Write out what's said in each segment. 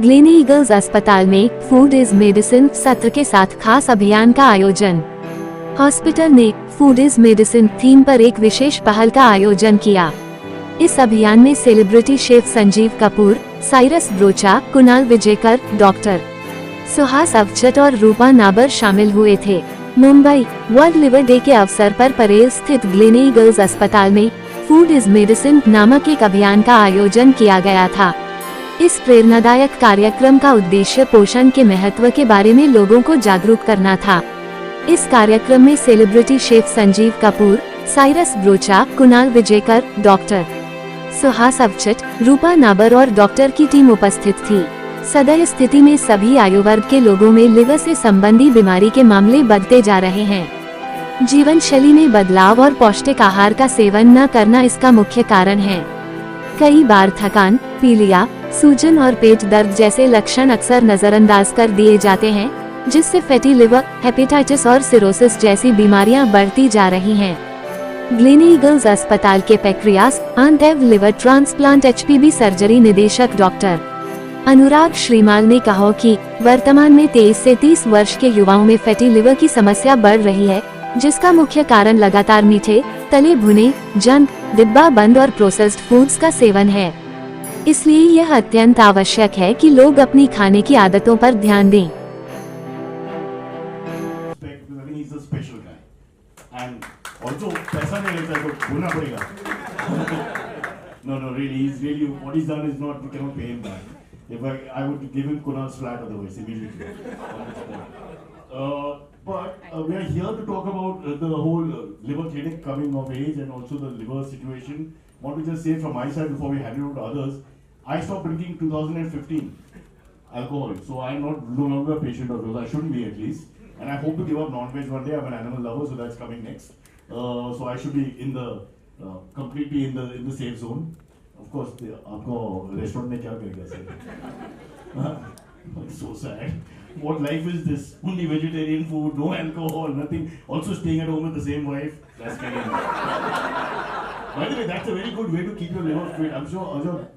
Glenny eagles अस्पताल में food is medicine सत्र के साथ खास अभियान का आयोजन। हॉस्पिटल ने फूड इज मेडिसिन थीम पर एक विशेष पहल का आयोजन किया। इस अभियान में celebrity chef Sanjeev Kapoor, Cyrus Broacha, Kunal Vijayakar, doctor Suhas Awachat और रूपा नाबर शामिल हुए थे। मुंबई वर्ल्ड लिवर डे के अवसर पर परेल स्थित ग्लेनी ईगल्स अस्पताल में फूड इज मेडिसिन नामक एक अभियान का आयोजन किया गया था। इस प्रेरणादायक कार्यक्रम का उद्देश्य पोषण के महत्व के बारे में लोगों को जागरूक करना था। इस कार्यक्रम में celebrity chef Sanjeev Kapoor, Cyrus Broacha, Kunal Vijayakar, doctor Suhas Awachat, Rupa Nabar और डॉक्टर की टीम उपस्थित थी। सदर स्थिति में सभी आयु वर्ग के लोगों में लिवर से संबंधी बीमारी के मामले बढ़ते जा रहे हैं। जीवन शैली में बदलाव और पौष्टिक आहार का सेवन न करना इसका मुख्य कारण है। कई बार थकान, पीलिया, सूजन और पेट दर्द जैसे लक्षण अक्सर नजरअंदाज कर दिए जाते हैं, जिससे फैटी लिवर, हेपेटाइटिस और सिरोसिस जैसी बीमारियां बढ़ती जा रही हैं। ग्लेनी ईगल्स अस्पताल के pancreas and liver transplant HPB surgery निदेशक डॉक्टर अनुराग श्रीमाल ने कहा कि वर्तमान में 23 से 30 वर्ष के युवाओं में फैटी लिवर की समस्या बढ़ रही है, जिसका मुख्य कारण लगातार मीठे, तले भुने, जंक, डिब्बा बंद और प्रोसेस्ड फूड्स का सेवन है। इसलिए यह अत्यंत आवश्यक है कि लोग अपनी खाने की आदतों पर ध्यान दें। No, really, he's really, what he's done is not, we cannot pay him back. If I would give him Kunal's flat otherwise, immediately. But we are here to talk about the whole liver clinic coming of age and also the liver situation. Want to just say from my side before we hand it over to others, I stopped drinking 2015 alcohol, so I'm no longer a patient of yours. I shouldn't be at least. And I hope to give up non-veg one day. I'm an animal lover, so that's coming next. So I should be in the completely in the safe zone. Of course, आपको restaurant में क्या करेगा sir? So sad. What life is this? Only vegetarian food, no alcohol, nothing. Also staying at home with the same wife. That's scary. By the way, that's a very good way to keep your liver fit. I'm sure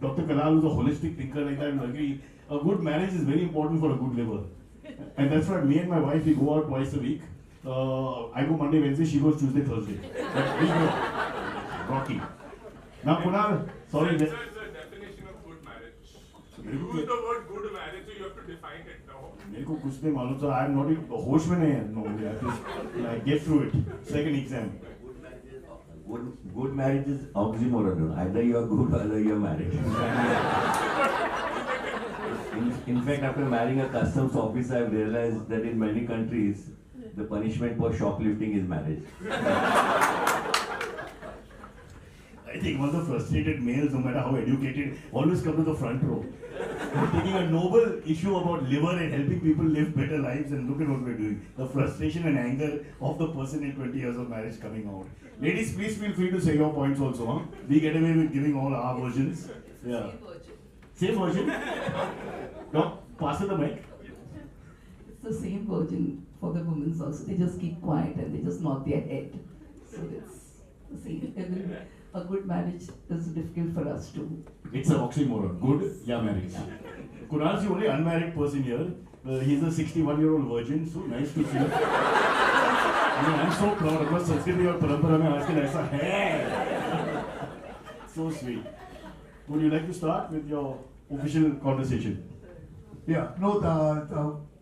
Dr. Kalal, who's a holistic thinker like that, will agree. A good marriage is very important for a good liver. And that's why me and my wife, we go out twice a week. I go Monday, Wednesday, she goes Tuesday, Thursday. We go. Rocky. Now, Kunal, sorry. Sir, it's the definition of good marriage. You use the word good marriage, so you have to define it now. मेरे को कुछ नहीं मालूम sir. I'm not even होश में नहीं है. No, I get through it. Second exam. Good marriage is oxymoron. Either you are good, either you are married. In fact, after marrying a customs officer, I've realized that in many countries, the punishment for shoplifting is marriage. I think all the frustrated males, no matter how educated, always come to the front row. We're taking a noble issue about liver and helping people live better lives, and look at what we're doing. The frustration and anger of the person in 20 years of marriage coming out. Ladies, please feel free to say your points also. Huh? We get away with giving all our versions. Yeah. Same version? No, pass it the mic. It's the same version for the women also. They just keep quiet and they just nod their head. So it's the same. A good marriage is difficult for us too. It's an oxymoron. Good, yeah, marriage. Kunal's the only unmarried person here. He's a 61-year-old virgin, so nice to see. I'm so proud. Of course, Sanskrit और परंपरा में आजकल ऐसा है. So sweet. Would you like to start with your official conversation? Yeah, no,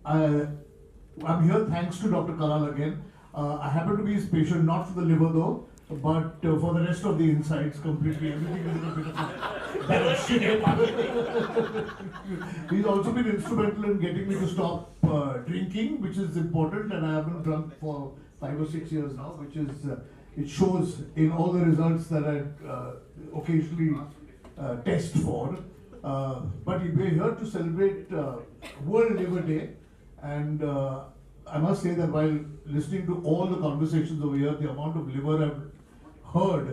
I'm here thanks to Dr. Kalal again. I happen to be his patient, not for the liver though, but for the rest of the insides completely. Everything is a bit of He's also been instrumental in getting me to stop drinking, which is important, and I haven't drunk for 5 or 6 years now, which is, it shows in all the results that I occasionally test for. But we're here to celebrate World Liver Day, and I must say that while listening to all the conversations over here, the amount of liver I've heard,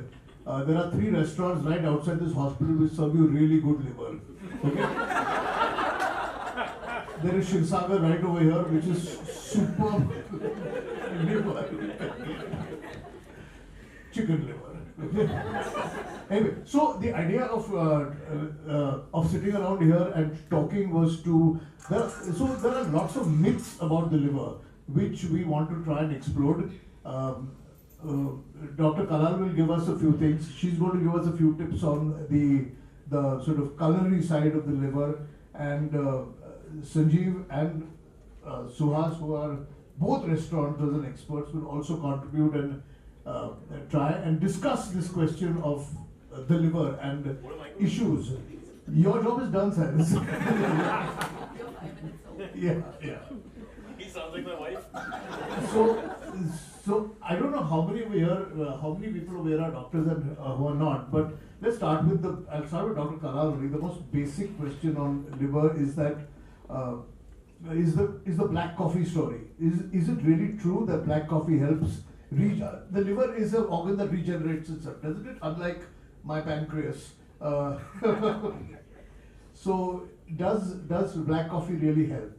there are 3 restaurants right outside this hospital which serve you really good liver. Okay? There is Shivsagar right over here, which is superb liver. Chicken liver. Anyway, so the idea of sitting around here and talking was to so there are lots of myths about the liver which we want to try and explode. Dr. Kalal will give us a few things. She's going to give us a few tips on the sort of culinary side of the liver, and Sanjeev and Suhas, who are both restaurateurs and experts, will also contribute and try and discuss this question of the liver and issues. Your job is done, sir. You're 5 minutes over. Yeah. He sounds like my wife. So I don't know how many people over here are doctors and who are not, but let's start with I'll start with Dr. Kalal. The most basic question on liver is that is the black coffee story. Is it really true that black coffee helps the liver is an organ that regenerates itself, doesn't it? Unlike my pancreas. So does black coffee really help?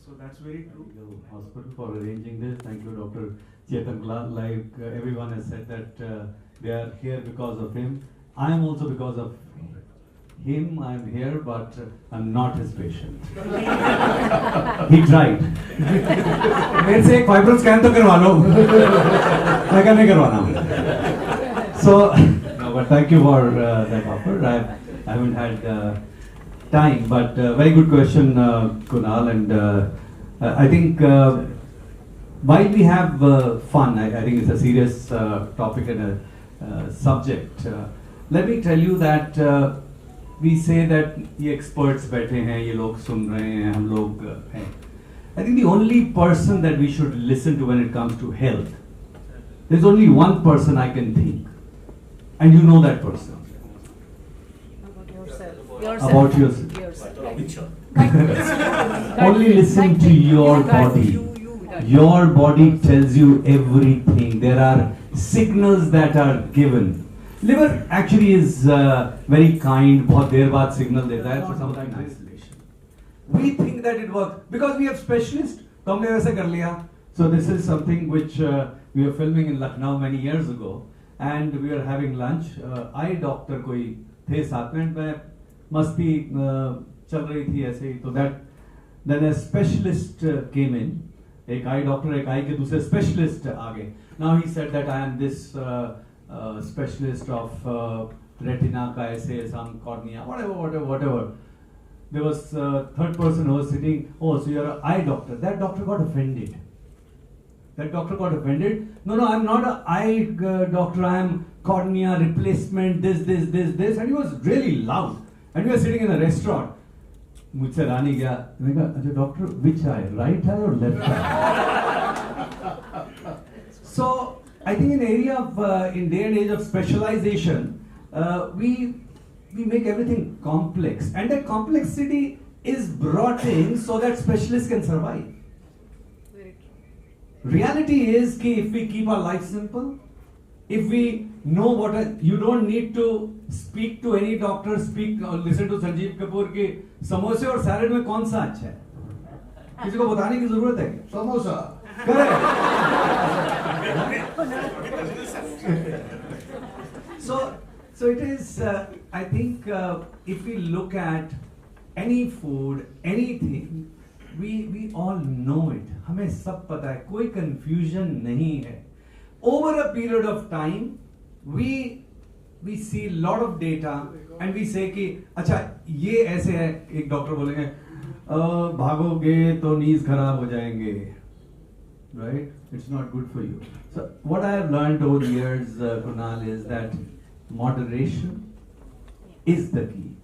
So that's very true. Thank you, hospital, for arranging this. Thank you, Dr. Chetan Kalal. Like everyone has said that they are here because of him. I am also because of him. I am here, but I'm not his patient. He tried. मेरे से एक fibro scan तो करवा लो. मैं क्या नहीं करवाना. So, no, but thank you for that offer. I haven't had time, but very good question, Kunal, and I think while we have fun, I think it's a serious topic and a subject. Let me tell you that we say that ये experts बैठे हैं, ये लोग सुन रहे हैं, हम लोग हैं. I think the only person that we should listen to when it comes to health, there's only one person I can think, and you know that person. About yourself. Only listen to your body. Your body tells you everything. There are signals that are given. Liver actually is very kind. बहुत देर बाद signal देता है for some time isolation. We think that it works because we have specialists. तो हमने वैसे कर लिया. So this is something which we were filming in Lucknow many years ago, and we were having lunch. Eye doctor कोई थे साथ में मस्ती चल रही थी ऐसे ही. तो then a specialist came in. एक eye doctor एक eye के दूसरे specialist आ गए. Now he said that I am this specialist of retina का ऐसे some cornea whatever. There was third person who was sitting. Oh, so you're an eye doctor. That doctor got offended. No, I'm not an eye doctor. I am cornea replacement. This, and he was really loud. And we were sitting in a restaurant. मुझसे रानी गया. मैंने कहा, अच्छा doctor, which eye, right eye or left eye? So I think in area of in day and age of specialization, we make everything complex, and that complexity is brought in so that specialists can survive. Very true. Reality is that if we keep our life simple, if we know you don't need to speak to any doctor, listen to Sanjeev Kapoor के समोसे और salad में कौन सा अच्छा है? किसी को बताने की जरूरत है? Samosa. Correct. So it is. I think if we look at any food, anything, we all know it. हमें सब पता है. कोई confusion नहीं है. Over a period of time, we see a lot of data and we say कि अच्छा ये ऐसे है. एक डॉक्टर बोलेंगे भागोगे तो नीज खराब हो जाएंगे. Right? It's not good for you. So what I have learned over the years, Kunal, is that moderation is the key.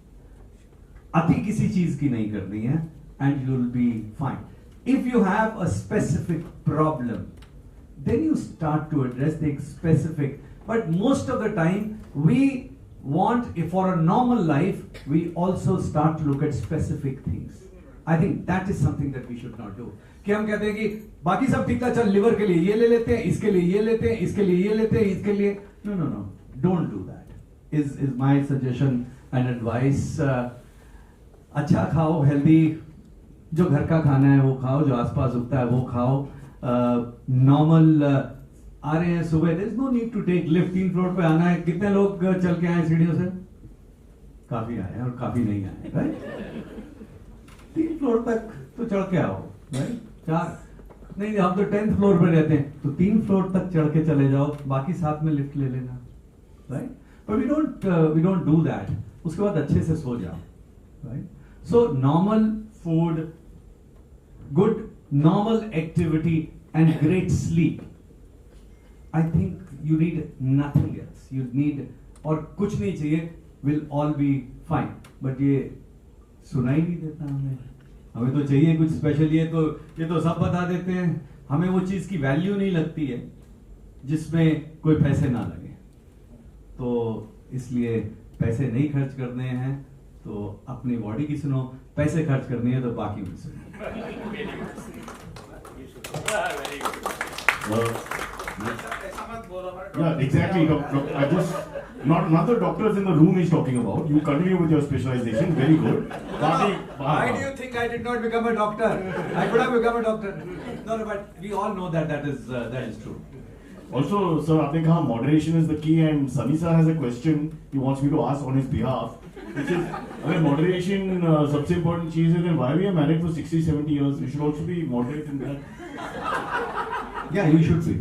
अति किसी चीज की नहीं करनी है, and you will be fine. If you have a specific problem, then you start to address the specific. But most of the time, we want, for a normal life, we also start to look at specific things. I think that is something that we should not do. कि हम कहते हैं कि बाकी सब ठीक था, चल लिवर के लिए ये ले लेते हैं, इसके लिए ये लेते हैं, इसके लिए ये लेते हैं, इसके लिए no, don't do that. Is my suggestion and advice. अच्छा खाओ, healthy, जो घर का खाना है वो खाओ, जो आसपास उगता है वो खाओ. Normal आ रहे हैं सुबह, there is no need to take lift, 3 floor पे आना है. कितने लोग चल के आए सीढ़ियों से? काफी आए हैं और काफी नहीं आए, राइट? 3 फ्लोर तक तो चढ़ के आओ, राइट? 4 नहीं, हम तो 10th फ्लोर पे रहते हैं, तो 3 फ्लोर तक चढ़ के चले जाओ, बाकी साथ में लिफ्ट ले लेना, राइट? पर वी डोंट डू दैट. उसके बाद अच्छे से सो जाओ, right? So normal food, good normal activity and great sleep, I think you need nothing else. You need, और कुछ नहीं चाहिए, will all be fine. But ये सुनाई नहीं देता हमें तो चाहिए कुछ स्पेशल. ये तो सब बता देते हैं, हमें वो चीज की वैल्यू नहीं लगती है जिसमें कोई पैसे ना लगे. तो इसलिए पैसे नहीं खर्च करने हैं तो अपनी बॉडी की सुनो, पैसे खर्च करनी है तो बाकी भी सुनो. Yeah, exactly. I just not the doctors in the room is talking about. You continue with your specialization. Very good. Why do you think I did not become a doctor? I could have become a doctor. No, but we all know that is true. Also, sir, आपने कहा moderation is the key, and Sunny sir has a question he wants me to ask on his behalf, which is, अगर moderation सबसे important चीज है, then why we are married for 60-70 years? We should also be moderate in that. Yeah, you should be.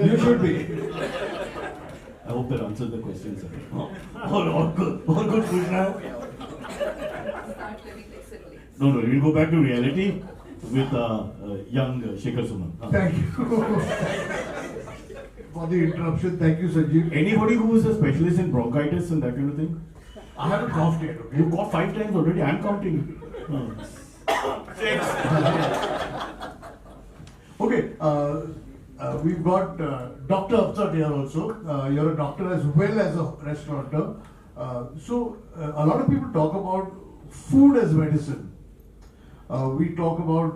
You should be. I hope that answers the question, sir. All good, Krishna. Start living like siblings. No, we'll go back to reality with young Shekhar Suman. Thank you for the interruption. Thank you, Sanjeev. Anybody who is a specialist in bronchitis and that kind of thing? I haven't coughed yet. Okay? You coughed 5 times already. I'm counting. Okay, we've got Dr. Afzal here also. You're a doctor as well as a restaurateur. So a lot of people talk about food as medicine. We talk about,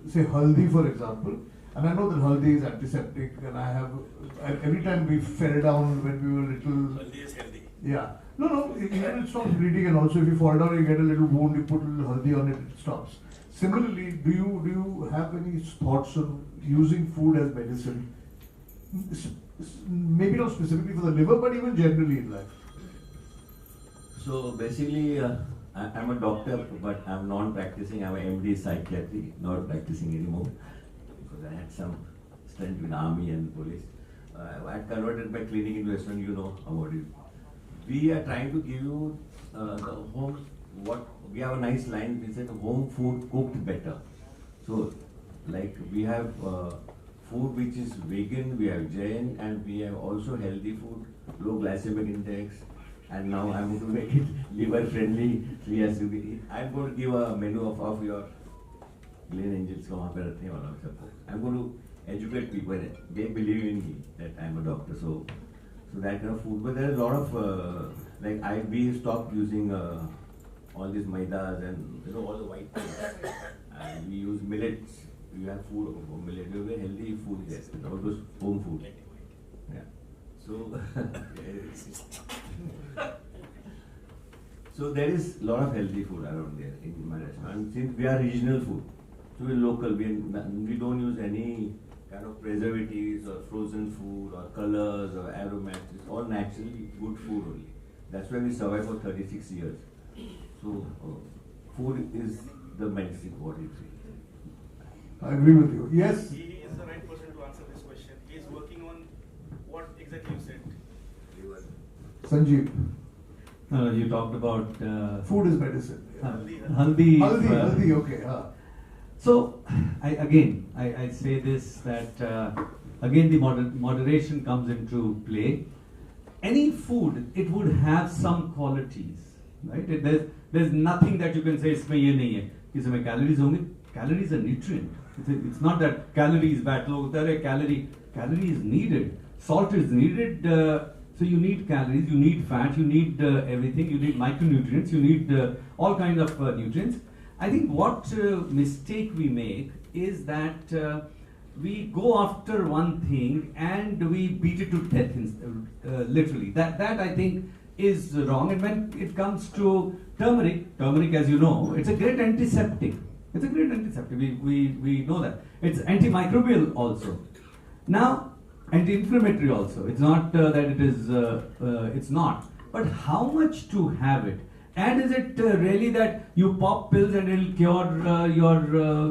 say, haldi, for example. And I know that haldi is antiseptic, and every time we fell down when we were little. Haldi is healthy. Yeah. No, even it stops bleeding, and also if you fall down, you get a little wound, you put a little haldi on it, it stops. Similarly, do you have any thoughts on using food as medicine? Maybe not specifically for the liver, but even generally in life. So basically, I'm a doctor, but I'm non-practicing. I'm an MD psychiatry, not practicing anymore because I had some stint in army and police. I converted my clinic into restaurant. You know about it. We are trying to give you the home. We have a nice line. We said home food cooked better. So, like we have food which is vegan, we have Jain, and we have also healthy food, low glycemic index. And now I'm going to make it liver friendly. So yes, I'm going to give a menu of your Glen Angels. I'm going to educate people. They believe in me that I'm a doctor. So that kind of food. But there is a lot of we stopped using all these maidas and all the white things. And we use millets. We have food of millet. We have very healthy food there. All those home food. Yeah. So there is a lot of healthy food around there in my restaurant. And since we are regional food, so we're local. We don't use any kind of preservatives or frozen food or colors or aromatics. It's all naturally good food only. That's why we survive for 36 years. So food is the medicine. What it is. I agree with you. Yes. He is the right person to answer this question. He is working on what exactly you said. Sanjeev. You talked about Food is medicine. haldi. Haldi, okay. So, I say this that again the moderation comes into play. Any food, it would have some qualities, right? There's nothing that you can say इसमें ये नहीं है, इसमें calories होंगे. Calories are nutrient. It's not that calorie is bad. लोग कहते हैं calorie is needed. Salt is needed. So you need calories, you need fat, you need everything. You need micronutrients. You need all kinds of nutrients. I think what mistake we make is that we go after one thing and we beat it to death, literally. That I think is wrong. And when it comes to turmeric, as you know, it's a great antiseptic. We know that. It's antimicrobial also. Now, anti-inflammatory also. It's not that it is, it's not. But how much to have it? And is it really that you pop pills and it'll cure your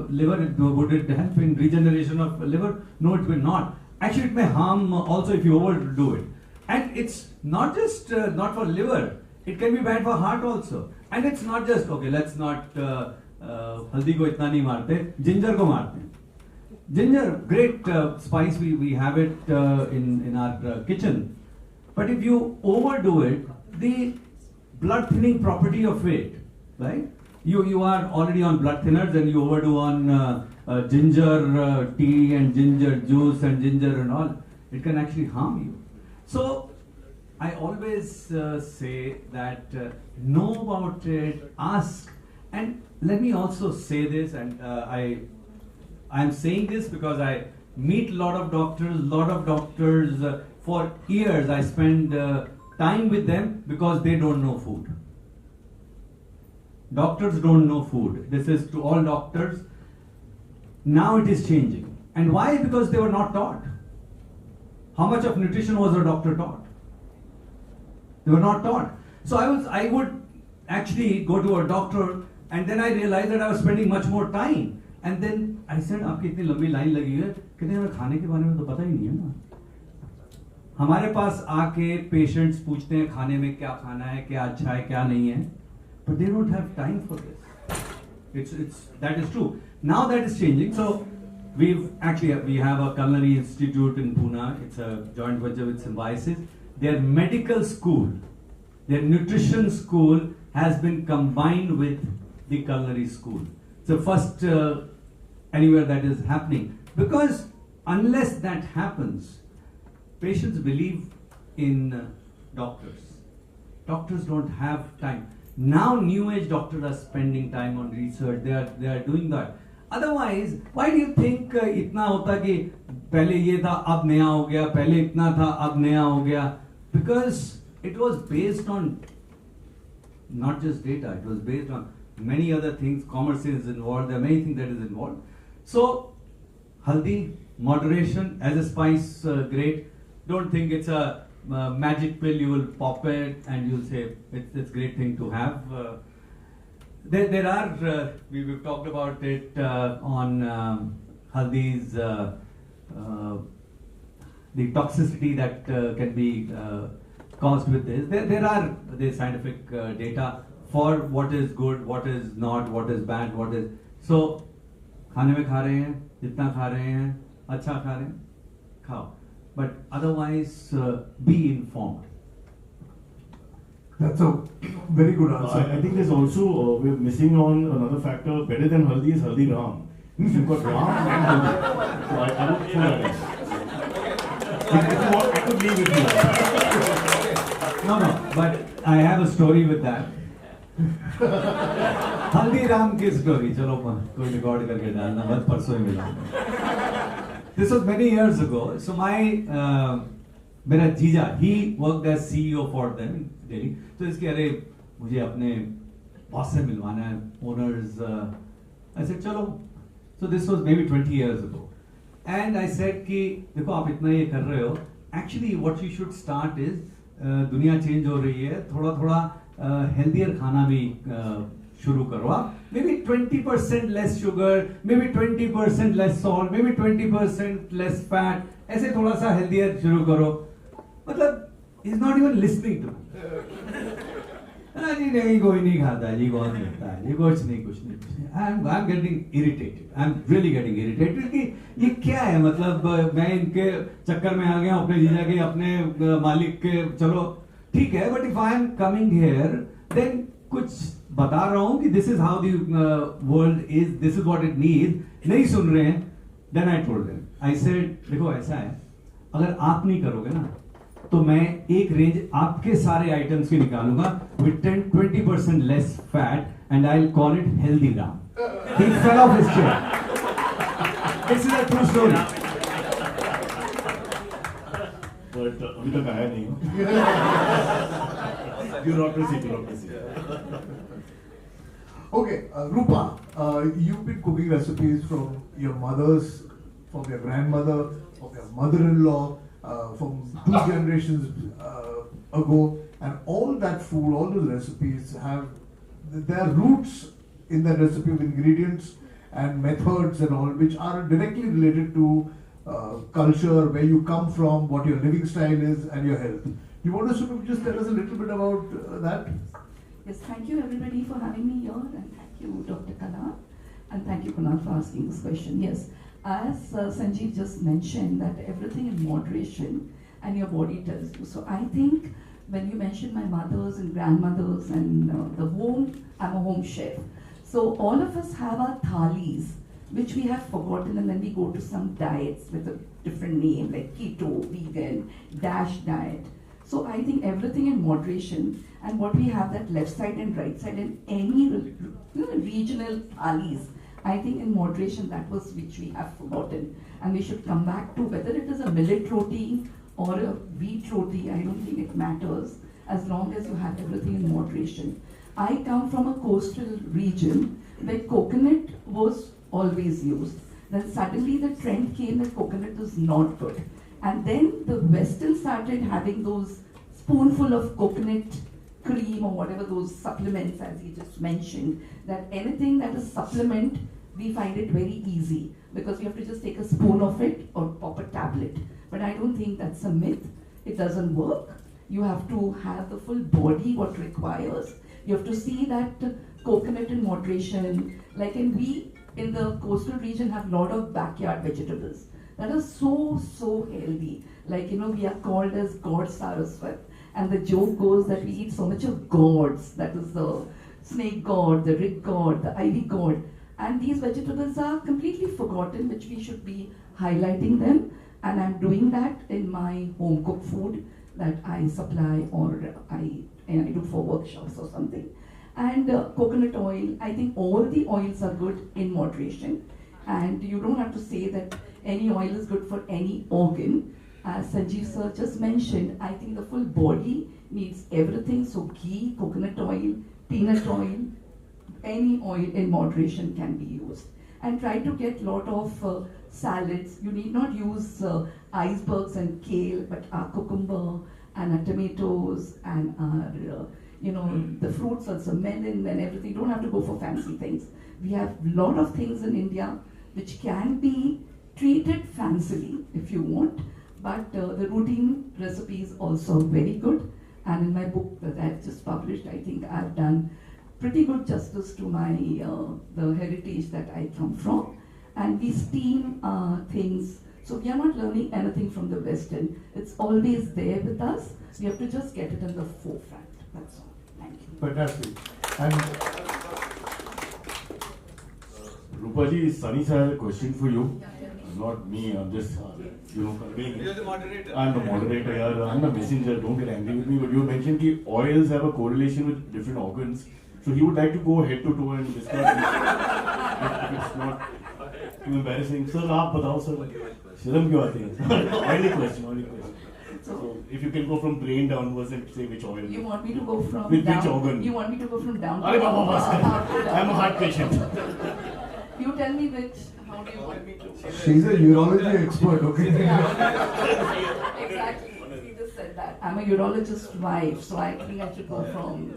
liver? Would it help in regeneration of liver? No, it will not. Actually, it may harm also if you overdo it. And it's not just not for liver. It can be bad for heart also. And it's not just, okay, let's not haldi ko itna nahi marte, ginger ko marte. Ginger, great spice, we have it in our kitchen. But if you overdo it, the blood thinning property of it, right? You are already on blood thinners and you overdo on ginger tea and ginger juice and ginger and all, it can actually harm you. So I always say that know about it, ask, and let me also say this, and I'm saying this because I meet a lot of doctors, for years I spend time with them because they don't know food. Doctors don't know food. This is to all doctors. Now it is changing. And why? Because they were not taught. How much of nutrition was a doctor taught? They were not taught. So I would actually go to a doctor, and then I realized that I was spending much more time. And then I said, आपकी इतनी लंबी line लगी है, कहते हैं खाने के बारे में तो पता ही नहीं है ना. हमारे पास आके पेशेंट्स पूछते हैं खाने में क्या खाना है, क्या अच्छा है, क्या नहीं है, but they don't have time for this. That is true. Now that is changing. So we have a culinary institute in Pune. It's a joint venture with Symbiosis. Their medical school, their nutrition school has been combined with the culinary school. It's the first anywhere that is happening, because unless that happens, patients believe in doctors. Doctors don't have time. Now new age doctors are spending time on research. They are doing that. Otherwise, why do you think इतना होता कि पहले ये था अब नया हो गया, पहले इतना था अब नया हो गया? Because it was based on not just data, it was based on many other things. Commerce is involved, there are many things that is involved. So haldi, moderation as a spice, great. Don't think it's a magic pill, you will pop it and you'll say it's a great thing to have. There are, we've talked about it on haldi's, the toxicity that can be caused with this. There are the scientific data for what is good, what is not, what is bad, what is. So, खाने में खा रहे हैं, जितना खा रहे हैं, अच्छा खा रहे हैं, खाओ. But otherwise, be informed. That's a very good answer. I think there's also, we're missing on another factor. Better than haldi is haldi ram. You've got ram and haldi. So I would throw that in. If you want, I could leave with you. No, but I have a story with that. Haldiram की story चलो कोई record करके डालना, बस परसों ही मिला. This was many years ago. So my मेरा जीजा, he worked as CEO for them in Delhi. तो इसके अरे मुझे अपने बॉस से मिलवाना है, owners. I said चलो. So this was maybe 20 years ago. And I said कि देखो आप इतना ये कर रहे हो. Actually what you should start is दुनिया चेंज हो रही है, थोड़ा थोड़ा healthier खाना भी शुरू करो आप. Maybe 20% less sugar, maybe 20% less salt, maybe 20% less fat. ऐसे थोड़ा सा healthier शुरू करो. मतलब he's not even listening to me. जी नहीं कोई नहीं खाता जी, कौन खाता है जी, कुछ नहीं. I'm getting irritated. I'm really getting irritated कि ये क्या है, मतलब मैं इनके चक्कर में आ गया, अपने जीजा के, अपने मालिक के. चलो ठीक है, but if I am coming here, then कुछ बता रहा हूँ कि this is how the world is, this is what it needs. नहीं सुन रहे हैं. Then I told them, I said देखो ऐसा है, अगर आप नहीं करोगे ना तो मैं एक रेंज आपके सारे आइटम्स की निकालूंगा with 10-20% less fat and I'll call it healthy ram. He fell off his chair. This is a true story. But अभी तक आया नहीं हूँ. Bureaucracy. Okay, Rupa, you've been cooking recipes from your mother's, from your grandmother, from your mother-in-law. from 2 generations ago, and all that food, all those recipes have their roots in the recipe of ingredients and methods and all, which are directly related to culture, where you come from, what your living style is, and your health. You want to sort of just tell us a little bit about that? Yes, thank you everybody for having me here, and thank you Dr. Kala, and thank you Kunal for asking this question. Yes, as Sanjeev just mentioned, that everything in moderation and your body tells you. So I think when you mentioned my mothers and grandmothers and the home, I'm a home chef. So all of us have our thalis, which we have forgotten, and then we go to some diets with a different name like keto, vegan, DASH diet. So I think everything in moderation, and what we have that left side and right side in any regional thalis, I think in moderation that was which we have forgotten, and we should come back to whether it is a millet roti or a wheat roti. I don't think it matters as long as you have everything in moderation. I come from a coastal region where coconut was always used. Then suddenly the trend came that coconut is not good. And then the Western started having those spoonful of coconut cream or whatever those supplements, as he just mentioned, that anything that is supplement, we find it very easy because we have to just take a spoon of it or pop a tablet. But I don't think that's a myth. It doesn't work. You have to have the full body what requires. You have to see that coconut in moderation, like we in the coastal region have a lot of backyard vegetables that are so healthy. Like, we are called as God Saraswat. And the joke goes that we eat so much of gods, that is the snake god, the rig god, the ivy god. And these vegetables are completely forgotten, which we should be highlighting them. And I'm doing that in my home cooked food that I supply or I do for workshops or something. And coconut oil, I think all the oils are good in moderation. And you don't have to say that any oil is good for any organ. As Sanjeev sir just mentioned, I think the full body needs everything. So ghee, coconut oil, peanut oil, any oil in moderation can be used. And try to get lot of salads. You need not use icebergs and kale, but our cucumber and our tomatoes and our, the fruits also, melon and everything. You don't have to go for fancy things. We have a lot of things in India which can be treated fancily if you want, but the routine recipes also very good. And in my book that I've just published, I think I've done pretty good justice to my the heritage that I come from. And we steam things, so we are not learning anything from the Western. It's always there with us. We have to just get it in the forefront. That's all. Thank you. Fantastic. And Rupaji, Sunny sir has a question for you. Not me, I'm just, conveying it. You're the moderator. I'm the moderator, yeah. I'm the messenger, don't get angry with me. But you mentioned that oils have a correlation with different organs. So he would like to go head to toe and discuss if it's not too embarrassing. Sir, आप बताओ sir. शर्म क्यों आती है? Only question. So if you can go from brain downwards and say which oil. You want me to go from with down? Which organ? You want me to go from down to Arre up? Baba, I'm a heart patient. You tell me which. How do you want me to? she's a urology expert, okay? Exactly. He just said that. I'm a urologist wife, so I think I should go from.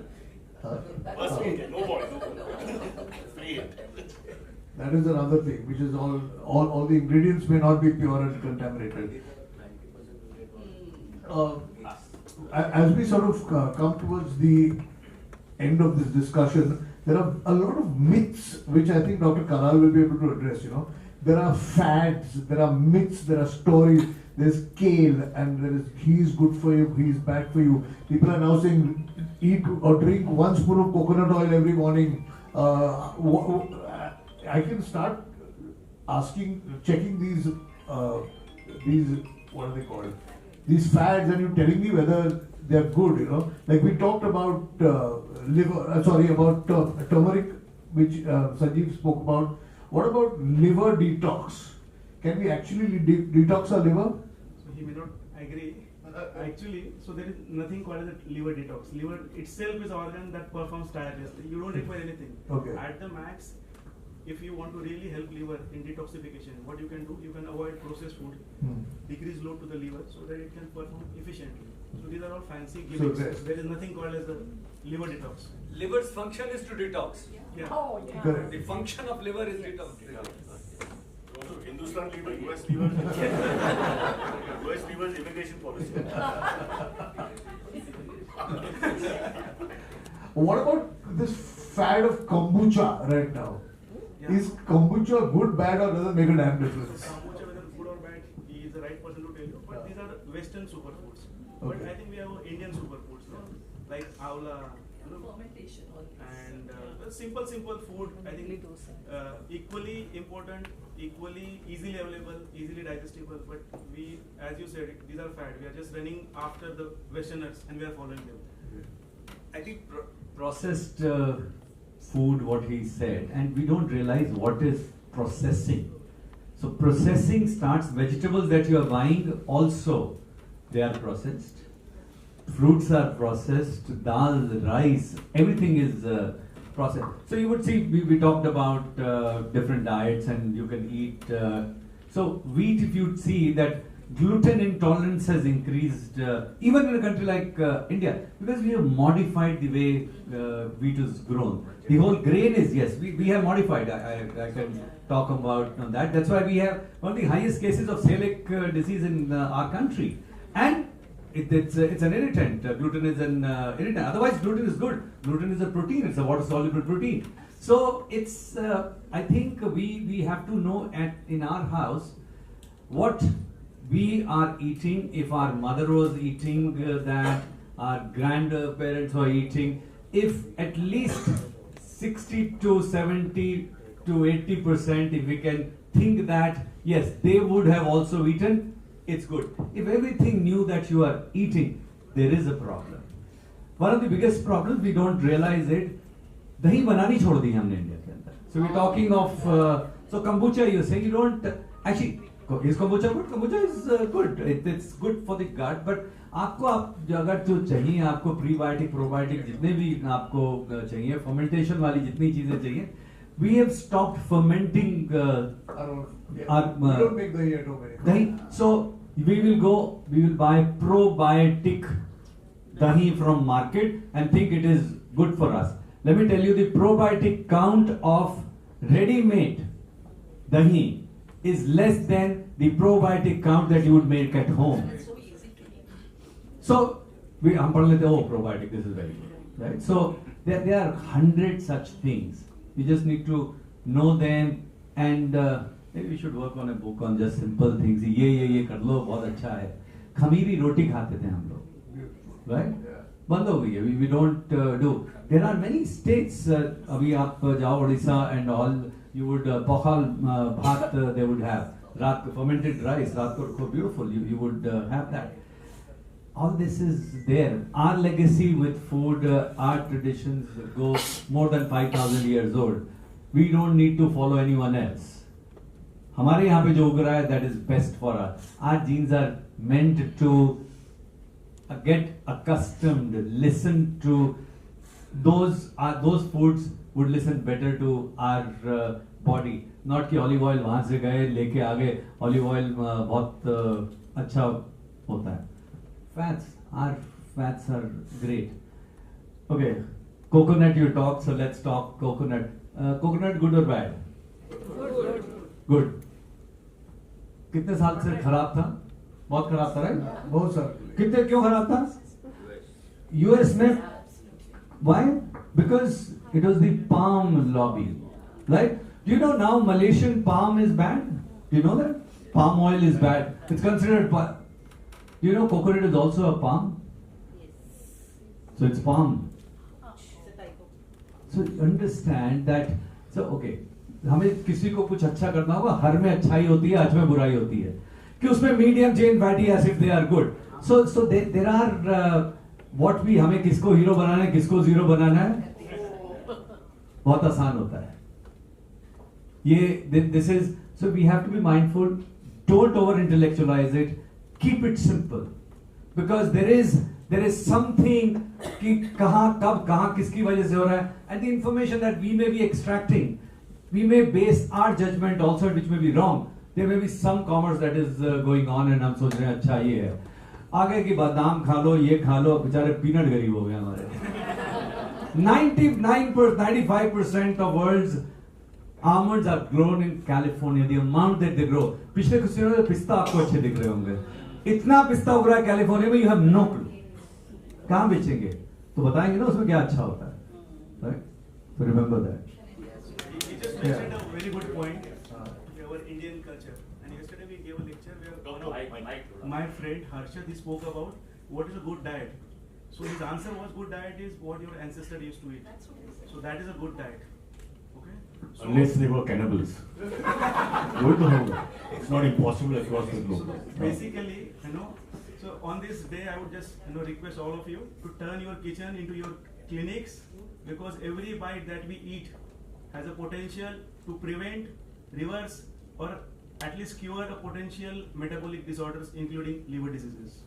That is another thing, which is all the ingredients may not be pure and contaminated. As we sort of come towards the end of this discussion, there are a lot of myths which I think Dr. Karal will be able to address. There are fads, there are myths, there are stories. There's kale, and there is he's good for you, he's bad for you. People are now saying eat or drink 1 spoon of coconut oil every morning. I can start checking these what are they called? These fads, and you telling me whether they're good. Like we talked about about turmeric, which Sanjeev spoke about. What about liver detox? Can we actually detox our liver? So he may not agree. Actually, so there is nothing called as a liver detox. Liver itself is an organ that performs tirelessly. You don't require anything. Okay. At the max, if you want to really help liver in detoxification, what you can do, you can avoid processed food, decrease load to the liver so that it can perform efficiently. So these are all fancy gimmicks. There is nothing called as the liver detox. Liver's function is to detox. Yeah. Correct. The function of liver is detox. Also, Hindustan liver, US liver, US liver's immigration policy. What about this fad of kombucha right now? Yeah. Is kombucha good, bad, or does it make a damn difference? Kombucha, whether good or bad, he is the right person to tell you. But these are the Western superfoods. But Okay. I think we have Indian superfoods, no? Like avla, Fermentation and simple food. I think equally important, equally easily available, easily digestible. But we, as you said, these are fad. We are just running after the Westerners and we are following them. I think processed food, what he said, and we don't realize what is processing. So processing starts, vegetables that you are buying also, they are processed. Fruits are processed, dal, rice, everything is processed. So you would see, we talked about different diets and you can eat. So wheat, if you see that gluten intolerance has increased, even in a country like India, because we have modified the way wheat is grown. The whole grain is, yes, we have modified. I can talk about that. That's why we have one of the highest cases of celiac disease in our country. And it's an irritant. Gluten is an irritant. Otherwise, gluten is good. Gluten is a protein. It's a water-soluble protein. So it's, I think we have to know in our house what we are eating. If our mother was eating that, our grandparents were eating, if at least 60 to 70 to 80%, if we can think that, yes, they would have also eaten, it's good. If everything new that you are eating, there is a problem. One of the biggest problems, we don't realize it, dahi banani chhod di humne India ke andar. So we're talking of, so kombucha, you're saying you don't, actually, is kombucha good? Kombucha is good. It's good for the gut, but आपको अगर जो चाहिए आपको prebiotic probiotic जितने भी आपको चाहिए fermentation वाली जितनी चीजें चाहिए we have stopped fermenting We don't make dahi at home anymore. dahi. So we will buy probiotic dahi from market and think it is good for us. Let me tell you, the probiotic count of ready-made dahi is less than the probiotic count that you would make at home. So हम पढ़ लेते हैं, probiotic, this is very good, right? So there are 100 such things. You just need to know them, and maybe we should work on a book on just simple things. ये कर लो, बहुत अच्छा है. खमीरी रोटी खाते थे हम लोग, right? बंद हो गई है. We don't do. There are many states. अभी आप जाओ Odisha and all, you would pokhal bhat they would have. रात को fermented rice, रात को beautiful. You would have that. All this is there. Our legacy with food, our traditions go more than 5,000 years old. We don't need to follow anyone else. हमारे यहाँ पे जो उग रहा है, that is best for us. Our genes are meant to get accustomed, listen to those foods would listen better to our body. Not कि olive oil वहाँ से गए लेके आ गए, olive oil बहुत अच्छा होता है. Our fats are great. Okay, coconut you talk, so let's talk coconut. Coconut good or bad? Good. कितने साल से खराब था? बहुत खराब था, right? बहुत साल. कितने क्यों खराब था? US में. Why? Because it was the palm lobby, right? Do you know now Malaysian palm is banned? Do you know that? Palm oil is bad. It's considered. Do you know coconut is also a palm? So it's palm. So understand that. So okay, हमें किसी को कुछ अच्छा करना होगा, हर में अच्छाई होती है, अच में बुराई होती है. कि उसमें medium chain fatty acids they are good. So there are what we हमें किसको हीरो बनाना है, किसको जीरो बनाना है, बहुत आसान होता है. ये this is, so we have to be mindful. Don't over intellectualize it. Keep it simple, because there is something कि कहाँ कब कहाँ किसकी वजह से हो रहा है, and the information that we may be extracting, we may base our judgment also, which may be wrong. There may be some commerce that is going on and हम सोच रहे हैं अच्छा ये है, आगे की बादाम खा लो, ये खा लो, बेचारे पीनट गरीब हो गए हमारे. 95% of world's almonds are grown in California. The amount that they grow. पिछले कुछ दिनों में पिस्ता आपको अच्छे दिख रहे होंगे. इतना पिस्ता उग रहा है कैलिफोर्निया में, you have no clue. कहाँ बेचेंगे? तो बताएंगे ना उसमें क्या अच्छा होता है. Right? So remember that. He just mentioned a very good point. Our Indian culture. And yesterday we gave a lecture where my friend Harshad, he spoke about what is a good diet. So his answer was good diet is what your ancestors used to eat. So that is a good diet. Okay? So Unless they were cannibals. It's not impossible across the globe. basically, so on this day I would just request all of you to turn your kitchen into your clinics, because every bite that we eat has a potential to prevent, reverse, or at least cure a potential metabolic disorders, including liver diseases.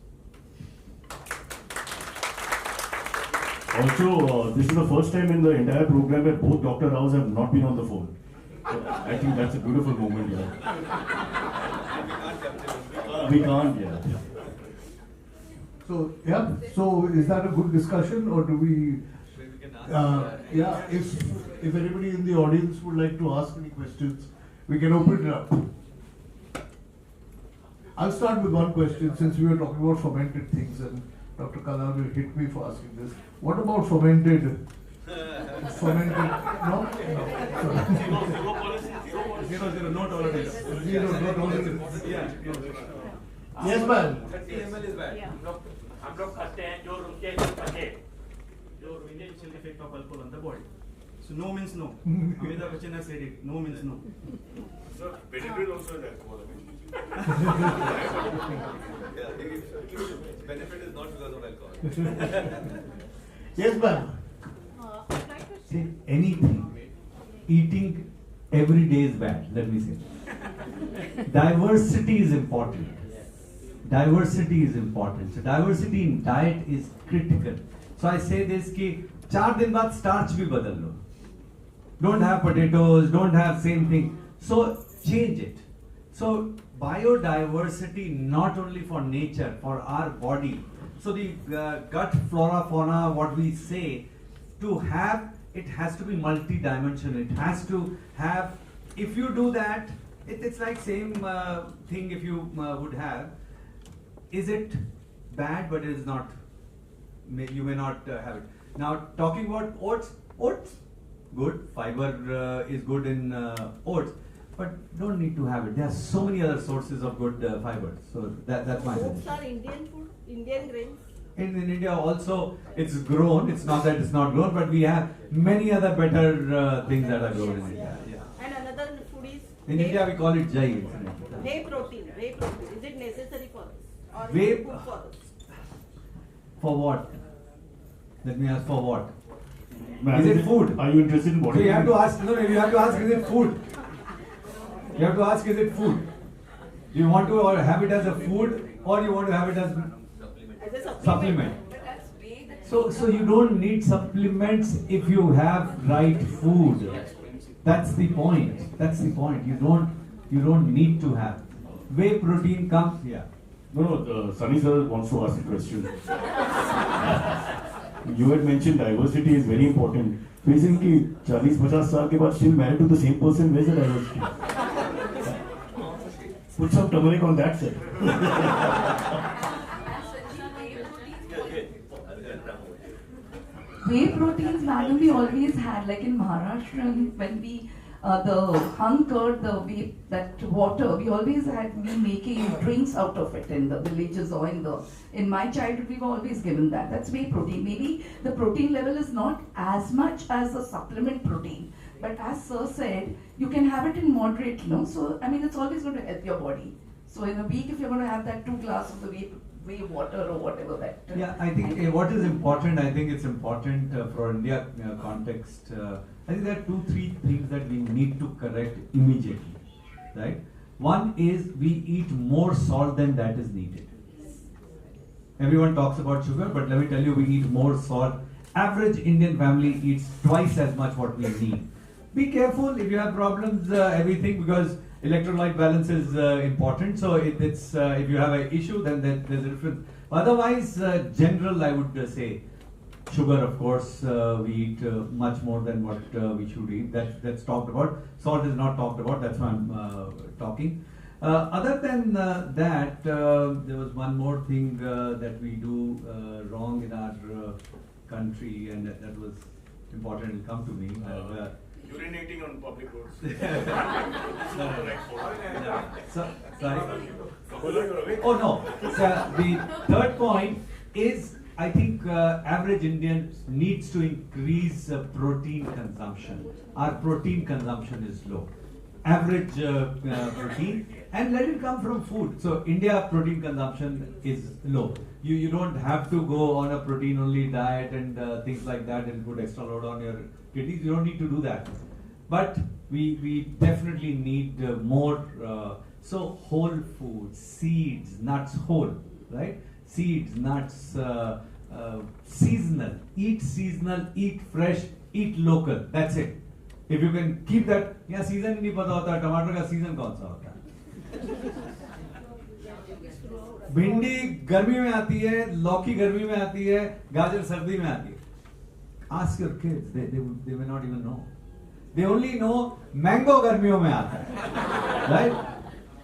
Also, this is the first time in the entire program where both Dr. Raos have not been on the phone. So I think that's a beautiful moment here. We can't, yeah. So, yeah, so is that a good discussion, or do we, yeah, if anybody in the audience would like to ask any questions, we can open it up. I'll start with one question, since we were talking about fermented things, and Dr. Kala will hit me for asking this. What about fermented, no? Zero, no tolerance. Zero, no tolerance. Yeah. Yes, ma'am. 30 ml is bad. हम लोग खाते हैं जो रुके पके Your beneficial effect of alcohol on the body. So no means no. Amitabh Bachchan has said it. No means no. So benefit also is alcohol. benefit is not because of alcohol. Yes, ma'am. See, anything, eating every day is bad, let me say. Diversity is important. Diversity is important. So diversity in diet is critical. So I say this कि 4 दिन बाद starch भी बदल लो. Don't have potatoes, don't have same thing. So change it. So biodiversity not only for nature, for our body. So the gut flora fauna, what we say, to have, it has to be multi-dimensional. It has to have, if you do that, it's like same thing if you would have. Is it bad? But it is not. You may not have it. Now talking about oats, good. Fiber is good in oats, but don't need to have it. There are so many other sources of good fibers. So that's my Oats suggestion. are Indian food, Indian grains. In India also, it's grown. It's not that it's not grown, but we have many other better things that are grown in India. Yeah. And another food is In India, we call it jai. whey protein. Whey protein. Is it necessary for us? Or Whey- is it good for us? For what? Let me ask for what? Ma'am, Is it food? Are you interested in So body? you have to ask. No, you have to ask. Is it food? You have to ask. Is it food? Do you want to have it as a food, or you want to have it as As a supplement? But that's way that So you don't need supplements if you have right food. That's the point. That's the point. You don't need to have. Whey protein comes. Yeah. No, Sunny sir wants to ask a question. You had mentioned diversity is very important. Reason कि 40-50 साल के बाद still married to the same person, where's the diversity? Put some turmeric on that, sir. Whey proteins, madam, we always had, like in Maharashtra, when we the hung curd, the whey, that water, we always had me making drinks out of it in the villages or in my childhood, we were always given that. That's whey protein. Maybe the protein level is not as much as a supplement protein, but as sir said, you can have it in moderate, So, I mean, it's always going to help your body. So in a week, if you're going to have that 2 glasses of the whey water or whatever that. Yeah, I think what is important, I think it's important for India context. I think there are 2-3 things that we need to correct immediately, right? One is we eat more salt than that is needed. Everyone talks about sugar, but let me tell you, we eat more salt. Average Indian family eats twice as much what we need. be careful if you have problems, everything, because electrolyte balance is important. So it's if you have an issue, then there's a difference. Otherwise, general, I would say, sugar, of course, we eat much more than what we should eat. That's talked about. Salt is not talked about. That's why I'm talking. Other than that, there was one more thing that we do wrong in our country, and that was important. It'll come to me. Urinating on public roads. Sorry. Oh no. So the third point is, I think average Indian needs to increase protein consumption. Our protein consumption is low. Average protein, and let it come from food. So India protein consumption is low. You don't have to go on a protein only diet and things like that and put extra load on your kidneys. You don't need to do that. But we definitely need more. So whole foods, seeds, nuts, whole, right? Seeds, nuts, seasonal. Eat seasonal, eat fresh, eat local. That's it. If you can keep that, yeah, season ही नहीं पता होता टमाटर का season कौन सा होता है. भिंडी गर्मी में आती है, लौकी गर्मी में आती है, गाजर सर्दी में आती है. Ask your kids, they may not even know. They only know mango गर्मियों में आता है, right?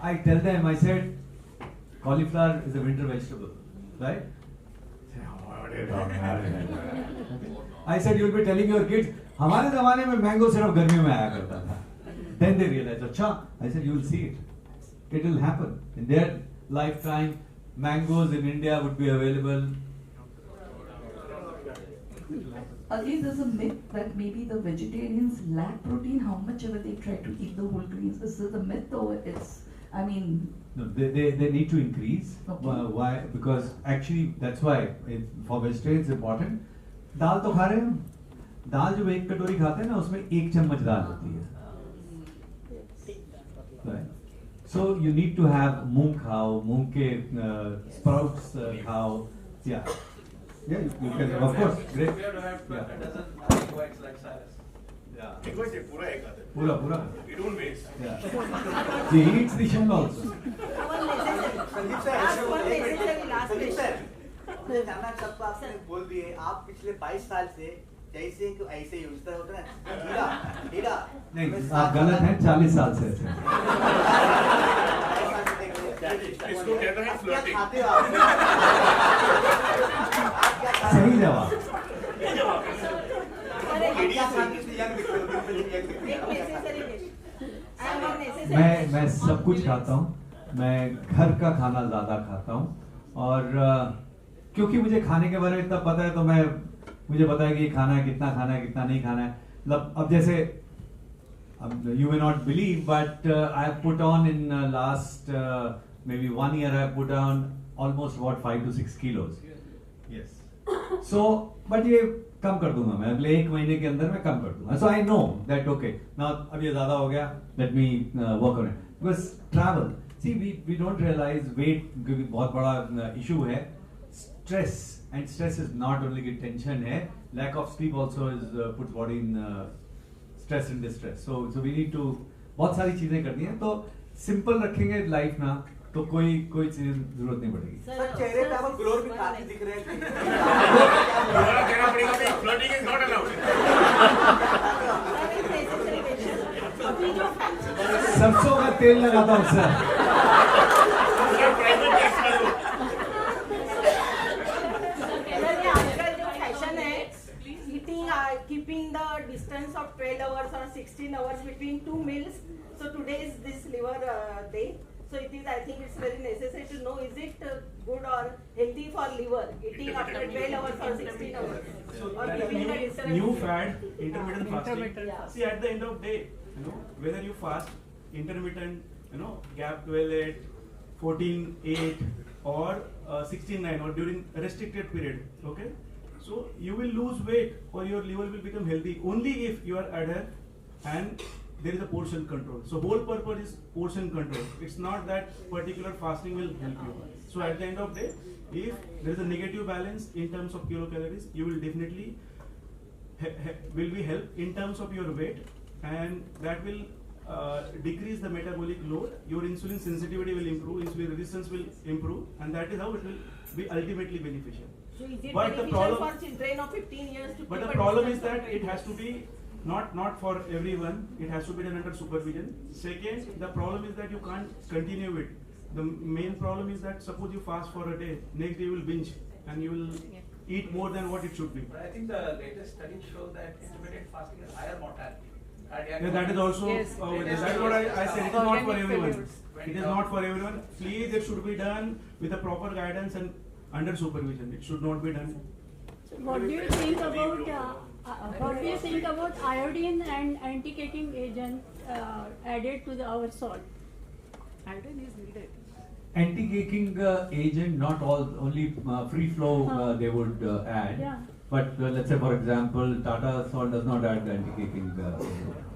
I tell them, I said, cauliflower is a winter vegetable, right? I said, you'll be telling your kids, हमारे ज़माने में mango सिर्फ गर्मियों में आया करता था. Then they realized, अच्छा, I said, you will see it. It will happen. In their lifetime, mangoes in India would be available. Again, there's a myth that maybe the vegetarians lack protein, how much ever they try to eat the whole grains. Is this a myth or it's, I mean... No, they need to increase. Okay. Why? Because actually, that's why for vegetarians it's important. दाल तो खा रहे हैं हम. दाल जो एक कटोरी खाते हैं ना, उसमें 1 चम्मच दाल होती है. Right. So you need to have moong khao, moong ke sprouts khao. Yeah. Yeah, you can, of course. Great. We have to have Yeah. a dozen egg whites like Cyrus. Yeah. Pura. Pura. You don't waste. Yeah. He eats the shell also. One necessary last question. मुझे जानना है, सबको आपने बोल दिए, आप पिछले 22 साल से जैसे कि ऐसे यूज होता है हीरा नहीं, आप गलत हैं. 40 साल से ऐसे. इसको कहते हैं flirting. खाते हो आप? सही जवाब. मैं सब कुछ खाता हूँ. मैं घर का खाना ज्यादा खाता हूँ, और क्योंकि मुझे खाने के बारे में इतना पता है, तो मुझे पता है कि खाना है, कितना खाना है, कितना नहीं खाना है. मतलब अब जैसे you may not believe, but I have put on in last maybe 1 year, I have put on almost about 5 to 6 kilos. Yes. So, but ये कम कर दूंगा मैं, अगले 1 महीने के अंदर मैं कम कर दूंगा. So I know that okay, now अब ये ज़्यादा हो गया, let me work on it. Because travel, see we don't realize weight क्योंकि बहुत बड़ा issue है. Stress, and stress is not only कि tension है, lack of sleep also is puts body in stress and distress. So we need to बहुत सारी चीजें करनी है. तो simple रखेंगे life ना, तो कोई चीज जरूरत नहीं पड़ेगी. सर चेहरे पे आपको ग्लोर भी काफी दिख रहे हैं. Flirting is not allowed. सरसों का तेल लगाता हूँ sir. Keeping the distance of 12 hours or 16 hours between 2 meals. So today is this liver day. So it is, I think it's very necessary to know, is it good or healthy for liver eating after 12 hours or 16 hours? So Or that giving the new intermittent- fad, intermittent fasting. Yeah. See, at the end of day, whether you fast intermittent, gap 12-8, 14-8, or 16-9, or during restricted period, okay? So you will lose weight, or your liver will become healthy only if you are adhere and there is a portion control. So whole purpose is portion control. It's not that particular fasting will help you. So at the end of the day, if there is a negative balance in terms of kilocalories, you will definitely will be help in terms of your weight. and that will decrease the metabolic load. Your insulin sensitivity will improve, insulin resistance will improve, and that is how it will be ultimately beneficial. So is it But the beneficial problem- for children of 15 years to But keep the a problem is distance that of it 20 has to be not for everyone. It has to be done under supervision. Second, the problem is that you can't continue it. The main problem is that suppose you fast for a day, next day you will binge and you will eat more than what it should be. But I think the latest studies show that intermittent fasting has higher mortality. Yeah, that is also that's what I said. It is not for everyone. It is not for everyone. Please, it should be done with a proper guidance and under supervision. It should not be done. What do you think about iodine and anti-caking agent added to our salt? Iodine is needed. Anti-caking agent, not all, only free flow they would add. Yeah. But let's say, for example, Tata salt does not add anti-caking,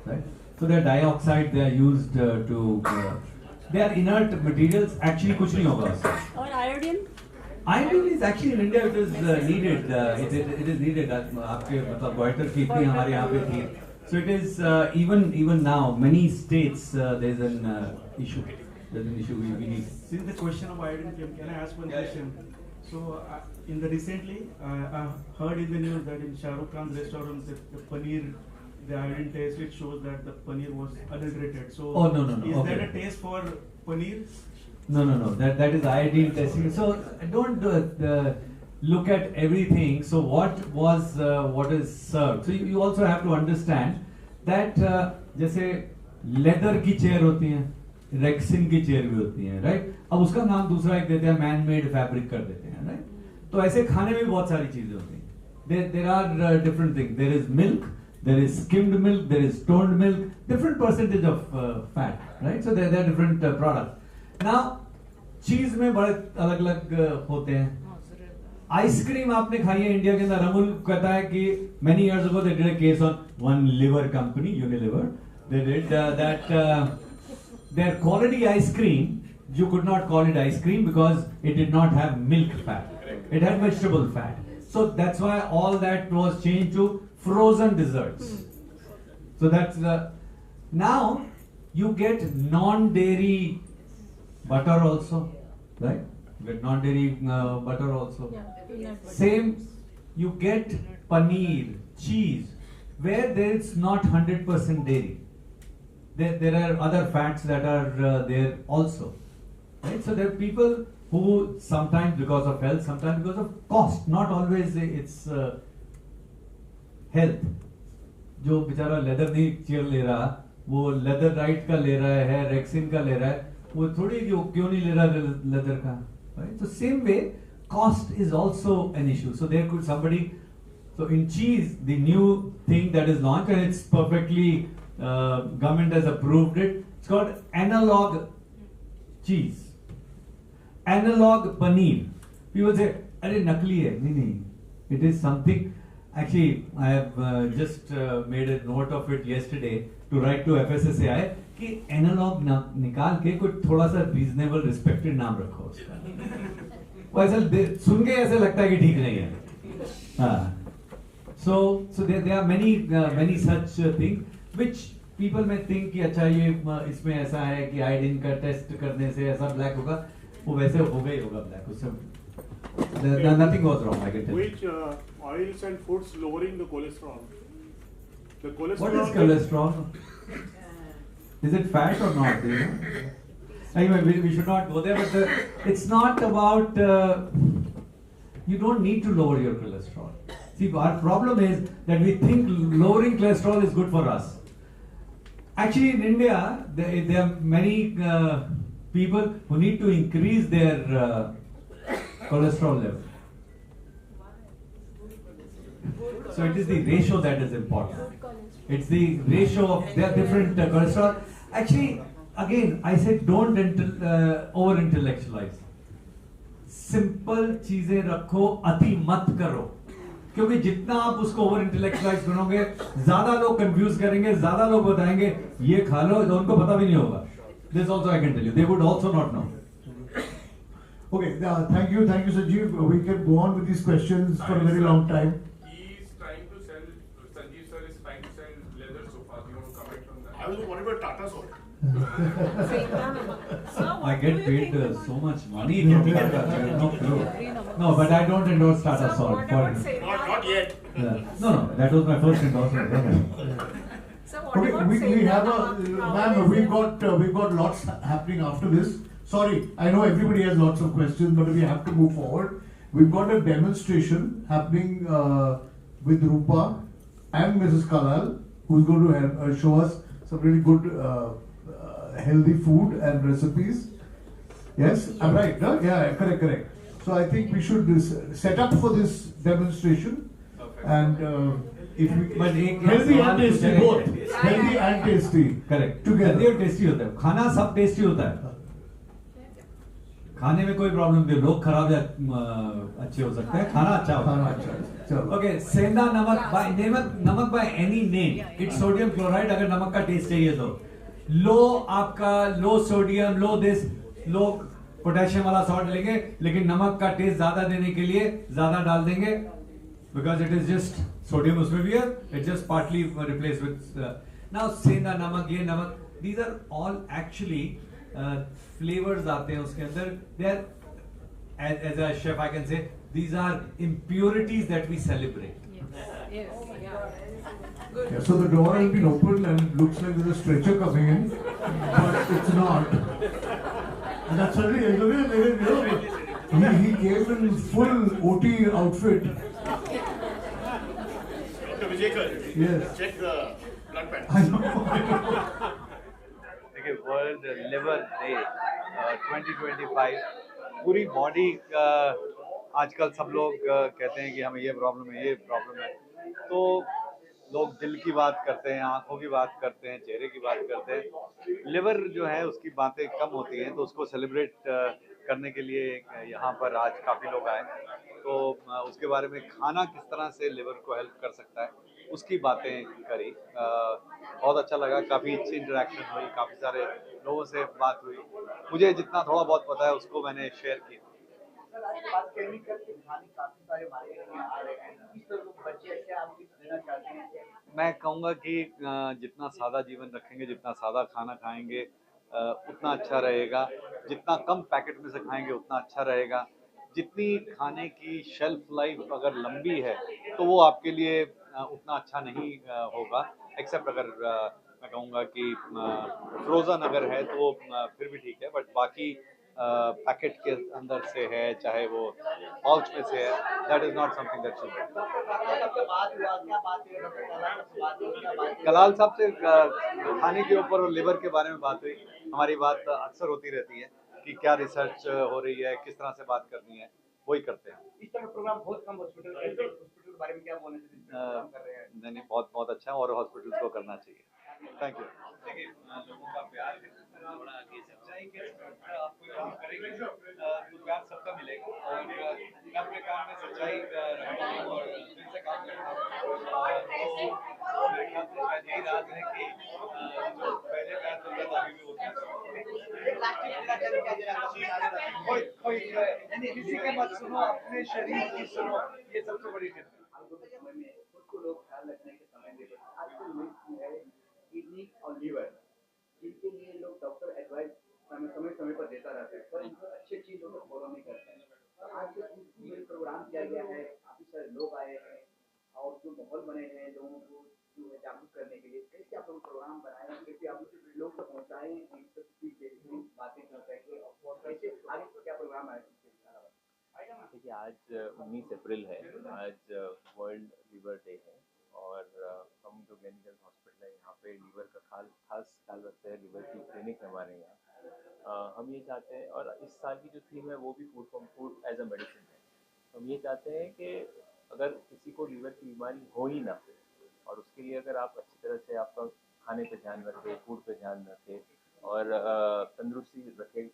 right? So their dioxide they are used to. They are inert materials. Actually, कुछ नहीं होगा उससे. Or iodine? Iodine is actually in India. It is needed. It is needed. आपके मतलब goiter की इतनी हमारे यहाँ पे थी. So it is even now many states there is an issue. There's an issue we need. Since the question of iodine came, can I ask one question? So in the recently, I heard in the news that in Shah Rukh Khan's restaurant, the paneer, the iodine test, it shows that the paneer was adulterated. So Oh, no. Is Okay. that a test for paneer? No. That is iodine testing. So don't look at everything. So what is served? So you also have to understand that जैसे leather की chair होती हैं, रेक्सिन की chair भी होती है, right? अब उसका नाम दूसरा एक देते हैं, मैन मेड फैब्रिक कर देते हैं, राइट? तो ऐसे खाने में बहुत सारी चीजें होती हैं. There are different things. There is milk, there is skimmed milk, there is toned milk, different percentage of fat, right? So there are different products. Now, चीज में बड़े अलग अलग होते हैं. आइसक्रीम आपने खाई है इंडिया के अंदर. अमूल कहता है कि many years ago they did a case on one liver company, Unilever. They did that. Their quality ice cream, you could not call it ice cream because it did not have milk fat. It had vegetable fat. So that's why all that was changed to frozen desserts. So that's now you get non-dairy butter also, right? You get non-dairy butter also. Same, you get paneer, cheese, where there is not 100% dairy. There are other fats that are there also, right? So there are people who sometimes because of health, sometimes because of cost, not always it's health. जो बेचारा leather नहीं chair ले रहा, वो leather right का ले रहा है, रेक्सिन का ले रहा है, वो थोड़ी क्यों नहीं ले रहा लेदर का, right? So same way, cost is also an issue. So there could somebody, so in cheese, the new thing that is launched and it's perfectly government has approved it. It's called analog cheese, analog paneer. People say, "Arey nakli hai." No. It is something. Actually, I have just made a note of it yesterday to write to FSSAI कि analog निकाल के कोई थोड़ा सा reasonable, respected नाम रखो उसका. वो ऐसा सुन के ऐसे लगता है कि ठीक नहीं है. हाँ. So there are many such things which people may think कि अच्छा ये इसमें ऐसा है कि आयोडीन का टेस्ट करने से ऐसा ब्लैक होगा, वो वैसे होगा ही होगा ब्लैक. उससे nothing was wrong, I can tell you. Which oils and foods lowering the cholesterol? The cholesterol. What is cholesterol? Is it fat or not? Do you know? Anyway, we should not go there, but it's not about. You don't need to lower your cholesterol. See, our problem is that we think lowering cholesterol is good for us. Actually, in India, there are many people who need to increase their cholesterol level. So it is the ratio that is important. It's the ratio of their different cholesterol. Actually, again, I said don't over intellectualize. Simple चीजें रखो, अति मत करो. क्योंकि जितना आप उसको over intellectualise करोगे, ज्यादा लोग कंफ्यूज करेंगे, ज्यादा लोग बताएंगे ये खा लो, तो उनको पता भी नहीं होगा. This also I can tell you. They would also not know. Okay, thank you, Sanjeev. We can go on with these questions for a very long time. He is trying to sell, Sanjeev sir is trying to sell leather sofas, you want to comment I get paid so much money from Tata. I have no clue. No, but I don't endorse Tata Salt. Not yet. No, that was my first endorsement. Okay, we have a ma'am. We've got lots happening after this. Sorry, I know everybody has lots of questions, but we have to move forward. We've got a demonstration happening with Rupa and Mrs. Kalal, who's going to help, show us some really good healthy food and recipes. Yes, I'm right, no? Yeah, correct. So I think we should set up for this demonstration and if we healthy and tasty both, healthy and tasty. Correct. Together. Healthy और tasty होता है. खाना सब tasty होता है. खाने में कोई प्रॉब्लम नहीं, लोग खराब या अच्छे हो सकते हैं, खाना अच्छा होता है. Okay, सेंधा नमक by any name, it's sodium chloride. अगर नमक का टेस्ट चाहिए तो लो सोडियम, लो पोटेशियम वाला सॉल्ट लेंगे, लेकिन नमक का टेस्ट ज्यादा देने के लिए ज्यादा डाल देंगे, because it is just sodium उसमें भी है, it's just partly replaced with now सेंधा नमक, ये नमक, these are all actually flavors आते हैं उसके अंदर. They are, as a chef I can say, these are impurities that we celebrate. Yes. Yeah, so the door has been opened and it looks like there's a stretcher coming in, but it's not. And that's really, he came in full OT outfit. Dr. Vijayakar, Yes. check the blood pattern. I know. देखिए world liver day 2025 पूरी body का आजकल सब लोग कहते हैं कि हमें ये प्रॉब्लम है, तो लोग दिल की बात करते हैं, आंखों की बात करते हैं, चेहरे की बात करते हैं. लिवर जो है उसकी बातें कम होती हैं, तो उसको सेलिब्रेट करने के लिए यहाँ पर आज काफ़ी लोग आए, तो उसके बारे में खाना किस तरह से लिवर को हेल्प कर सकता है उसकी बातें करी. बहुत अच्छा लगा, काफ़ी अच्छी इंटरेक्शन हुई, काफ़ी सारे लोगों से बात हुई, मुझे जितना थोड़ा बहुत पता है उसको मैंने शेयर किया. मैं कहूँगा कि जितना सादा जीवन रखेंगे, जितना सादा खाना खाएंगे उतना अच्छा रहेगा, जितना कम पैकेट में से खाएंगे उतना अच्छा रहेगा. जितनी खाने की शेल्फ लाइफ अगर लंबी है तो वो आपके लिए उतना अच्छा नहीं होगा, एक्सेप्ट अगर मैं कहूँगा कि फ्रोज़न अगर है तो फिर भी ठीक है, बट बाकी पैकेट के अंदर से है चाहे वो पाउच में से है, that is not something that should. Kalal साहब से खाने के ऊपर और लिवर के बारे में बात हुई. हमारी बात अक्सर होती रहती है कि क्या रिसर्च हो रही है, किस तरह से बात करनी है, वही करते हैं. इस तरह प्रोग्राम बहुत कम हॉस्पिटल के बारे में क्या बोलना चाहिए? नहीं, बहुत अच्छा है और हॉस्पिटल्स को करना चाहिए. Thank you. देखिए लोगों का प्यार है, बड़ा आगे सच्चाई के आपको काम करेंगे तो प्यार सबका मिलेगा, और मैं अपने काम में सच्चाई रखता हूँ और दिल से काम करता हूँ. तो मेरे ख्याल से शायद यही राज है कि जो पहले प्यार चल रहा था अभी भी होता है. किसी के मत सुनो, अपने शरीर की सुनो, ये सबसे बड़ी टिप है. किडनी और लीवर, जिनके लिए लोग डॉक्टर एडवाइस समय पर देता रहता है, पर इनको अच्छी चीजों को फॉलो नहीं करते हैं. तो आज जो प्रोग्राम किया गया है, काफी सारे लोग आए हैं और जो माहौल बने हैं लोगों को जो है जागरूक करने के लिए, कैसे आप लोग प्रोग्राम बनाए, कैसे आप लोग तक पहुँचाए, बातें कर सके और कैसे आगे क्या प्रोग्राम आए. देखिए आज 19 अप्रैल है, आज वर्ल्ड लिवर डे है, और हम जो क्लिनिकल हॉस्पिटल है यहाँ पे लिवर का खास ख्याल रखते हैं. लिवर की क्लिनिक है हमारे यहाँ. हम ये चाहते हैं, और इस साल की जो थीम है वो भी फूड एज अ मेडिसिन है. हम ये चाहते हैं कि अगर किसी को लिवर की बीमारी हो ही ना, और उसके लिए अगर आप अच्छी तरह से आपका खाने पे ध्यान रखें, फूड पे ध्यान रखें और तंदुरुस्ती रखें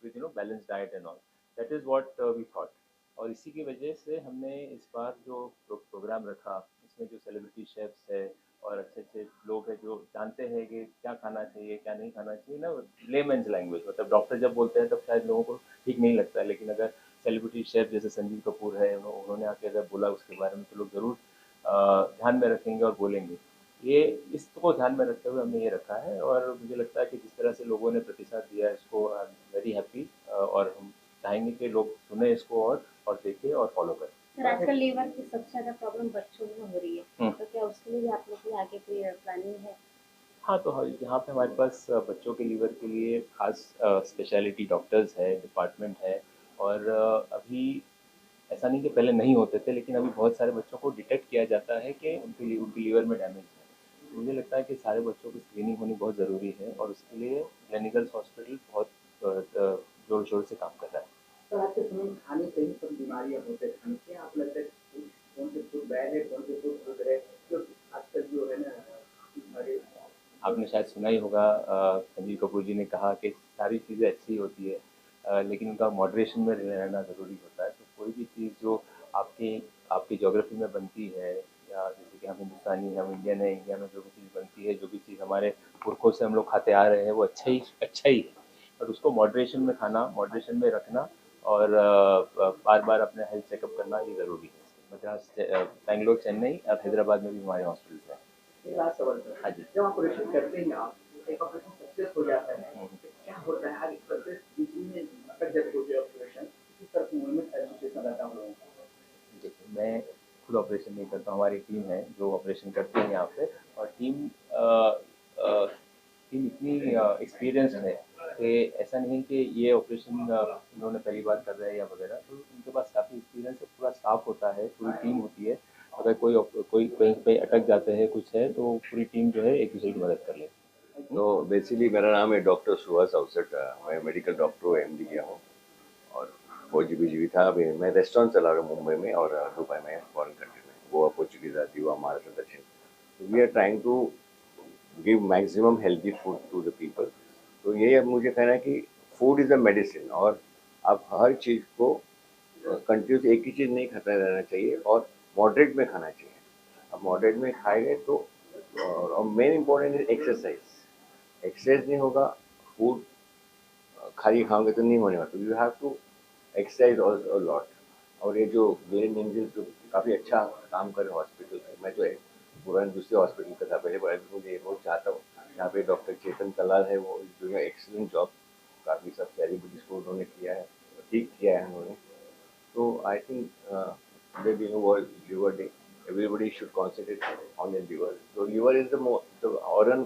with balance diet and all, that is what we thought. और इसी की वजह से हमने इस बार जो प्रोग्राम रखा, इसमें जो सेलिब्रिटी शेफ्स है और अच्छे लोग हैं जो जानते हैं कि क्या खाना चाहिए क्या नहीं खाना चाहिए ना, लेमैन्स लैंग्वेज, मतलब डॉक्टर जब बोलते हैं तब शायद लोगों को ठीक नहीं लगता है, लेकिन अगर सेलिब्रिटी शेफ जैसे संजीव कपूर है, उन्होंने आके अगर बोला उसके बारे में तो लोग ज़रूर ध्यान में रखेंगे और बोलेंगे. ये इसको ध्यान में रखते हुए हमने ये रखा है और मुझे लगता है कि जिस तरह से लोगों ने प्रतिसाद दिया है इसको आई एम वेरी हैप्पी और हम चाहेंगे कि लोग सुने इसको और देखें और फॉलो करें। सर आजकल लीवर की सबसे ज़्यादा प्रॉब्लम बच्चों में हो रही है, तो क्या उसके लिए भी आप लोग की आगे कोई प्लानिंग है? हाँ, तो यहाँ पे हमारे पास बच्चों के लीवर के लिए खास स्पेशलिटी डॉक्टर्स है, डिपार्टमेंट है और अभी ऐसा नहीं कि पहले नहीं होते थे, लेकिन अभी बहुत सारे बच्चों को डिटेक्ट किया जाता है कि उनकी लीवर में डैमेज है। तो मुझे लगता है कि सारे बच्चों की स्क्रीनिंग होनी बहुत ज़रूरी है और उसके लिए ग्लेनिगल्स हॉस्पिटल बहुत जोर शोर से काम कर रहा है। सर आज के समय में खाने से ही सब बीमारियां होते हैं, खाने से आपको लगता है कौन से फूड बैड है, कौन से फूड गुड है, जो आजकल जो है ना बीमारी। आपने शायद सुना ही होगा संजीव कपूर जी ने कहा कि सारी चीज़ें अच्छी होती है लेकिन उनका मॉडरेशन में रहना ज़रूरी होता है। तो कोई भी चीज़ जो आपकी ज्योग्राफी में बनती है या जैसे कि हम हिंदुस्तानी हैं, हम इंडियन है, इंडिया में जो भी चीज़ बनती है, जो भी चीज़ हमारे पुरखों से हम लोग खाते आ रहे हैं वो अच्छा ही है, बट उसको मॉडरेशन में खाना, मॉडरेशन में रखना और बार बार अपने हेल्थ चेकअप करना ये ज़रूरी है। मद्रास, बेंगलोर, चेन्नई और हैदराबाद में भी हमारे हॉस्पिटल्स हैं। लास्ट सवाल सर, हाँ जी। जब ऑपरेशन करते हैं आप, एक ऑपरेशन सक्सेस हो जाता है, क्या होता है आगे प्रोसेस बीच में अटक जाती है ऑपरेशन, किस तरह की मूवमेंट एजुकेशन रहता है? देखिए मैं खुद ऑपरेशन नहीं करता, हमारी टीम है जो ऑपरेशन करती है यहाँ पे और टीम इतनी एक्सपीरियंस्ड है कि ऐसा नहीं कि ये ऑपरेशन इन्होंने पहली बार कर रहे हैं या वगैरह, तो उनके पास काफ़ी एक्सपीरियंस है, पूरा स्टाफ होता है, पूरी टीम होती है। अगर कोई कहीं पे अटक जाते हैं कुछ है तो पूरी टीम जो है एक दूसरे की मदद कर लेती है। तो बेसिकली मेरा नाम है डॉक्टर सुहास अवसट, मैं मेडिकल डॉक्टर हूँ, MD किया हूँ और फौजी भी था। अभी मैं रेस्टोरेंट चला रहा हूँ मुंबई में और दुबई में, फॉरेन कंट्री में, गोवा, पोर्चुगीज, दीवा, महाराष्ट्र, दक्षिण। We are trying to give maximum healthy food to the people. तो ये अब मुझे कहना है कि फूड इज़ अ मेडिसिन और आप हर चीज़ को कंटिन्यूस एक ही चीज़ नहीं खाता रहना चाहिए और मॉडरेट में खाना चाहिए। अब मॉडरेट में खाएंगे तो और main important is exercise. Exercise नहीं होगा, फूड खाली खाओगे तो नहीं होने वाला। You have to exercise also lot. और ये जो ग्लेन एंजल जो काफ़ी अच्छा काम कर रहे हॉस्पिटल में, मैं जो है पुराने दूसरे हॉस्पिटल का था पहले, पर मुझे ये बहुत चाहता हूँ यहाँ पे डॉक्टर चेतन कलाल है, वो जो एक्सीलेंट जॉब, काफ़ी सब सेलिब्रिटीज को उन्होंने किया है, ठीक किया है उन्होंने। तो I think today being World Liver Day, everybody should concentrate on their liver. So liver is the organ,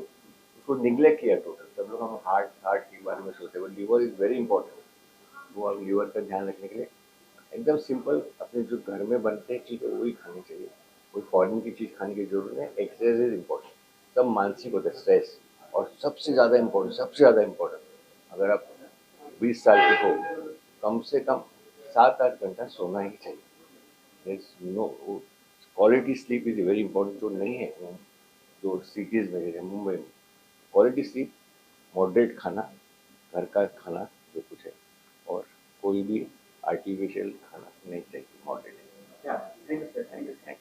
उसको निग्लेक्ट किया टोटल। सब लोग हम हार्ट के बारे में सोचते हैं, लिवर इज़ वेरी इंपॉर्टेंट। वो आप लिवर का ध्यान रखने के लिए एकदम सिंपल अपने जो घर में बनते हैं चीज़ वही खानी चाहिए, कोई फॉरेन की चीज़ खाने की जरूरत नहीं। एक्सरसाइज इज इम्पोर्टेंट, सब मानसिक होता है स्ट्रेस, और सबसे ज़्यादा इम्पोर्टेंट अगर आप 20 साल के हो, कम से कम 7-8 घंटा सोना ही चाहिए। Quality sleep is very important. जो नहीं है जो सिटीज़ में है, मुंबई में, क्वालिटी स्लीप, मॉडरेट खाना, घर का खाना जो कुछ है, और कोई भी आर्टिफिशियल खाना नहीं चाहिए, moderate. Thank you.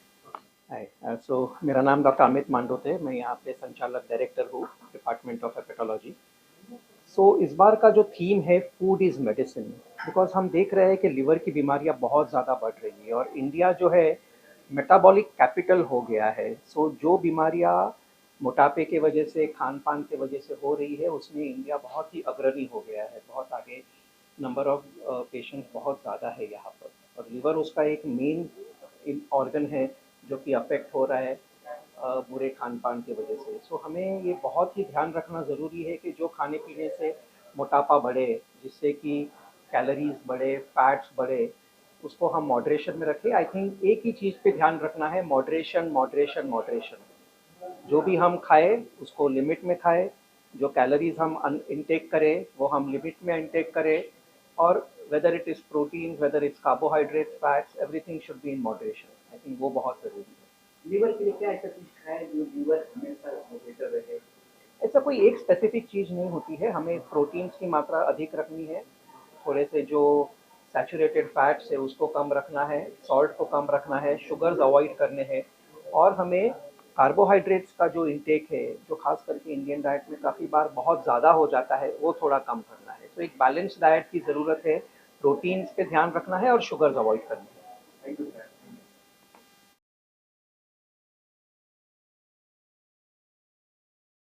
Hi, so मेरा नाम डॉक्टर अमित मांडोत है, मैं यहाँ पे संचालक डायरेक्टर हूँ डिपार्टमेंट ऑफ हेपेटोलॉजी। सो इस बार का जो थीम है फूड इज़ मेडिसिन, बिकॉज हम देख रहे हैं कि लिवर की बीमारियाँ बहुत ज़्यादा बढ़ रही है और इंडिया जो है मेटाबॉलिक कैपिटल हो गया है। सो जो बीमारियाँ मोटापे के वजह से, खान पान के वजह से हो रही है, उसमें इंडिया बहुत ही अग्रणी हो गया है, बहुत आगे, नंबर ऑफ पेशेंट्स बहुत ज़्यादा है यहाँ पर, और लिवर उसका एक मेन ऑर्गन है जो कि अफेक्ट हो रहा है बुरे खान पान की वजह से। सो हमें ये बहुत ही ध्यान रखना ज़रूरी है कि जो खाने पीने से मोटापा बढ़े, जिससे कि कैलोरीज बढ़े, फैट्स बढ़े, उसको हम मॉडरेशन में रखें। आई थिंक एक ही चीज़ पे ध्यान रखना है, मॉडरेशन मॉडरेशन मॉडरेशन। जो भी हम खाए उसको लिमिट में खाए, जो कैलोरीज हम इनटेक करें वो हम लिमिट में इनटेक करें, और whether it is protein, whether it's carbohydrates, fats, everything should be in moderation. I think वो बहुत ज़रूरी है। लीवर के लिए क्या ऐसा चीज खाए जो लीवर हमेशा बेहतर रहे? ऐसा कोई एक स्पेसिफिक चीज़ नहीं होती है, हमें प्रोटीन्स की मात्रा अधिक रखनी है, थोड़े से जो सैचुरेटेड फैट्स है उसको कम रखना है, सॉल्ट को कम रखना है, शुगर्स अवॉइड करने हैं, और हमें कार्बोहाइड्रेट्स का जो इंटेक है, जो खास करके इंडियन डाइट में काफ़ी बार बहुत ज़्यादा हो जाता है, वो थोड़ा कम करना है। तो एक बैलेंस डाइट की ज़रूरत है, प्रोटीन्स पे ध्यान रखना है और शुगर्स अवॉइड करनी है।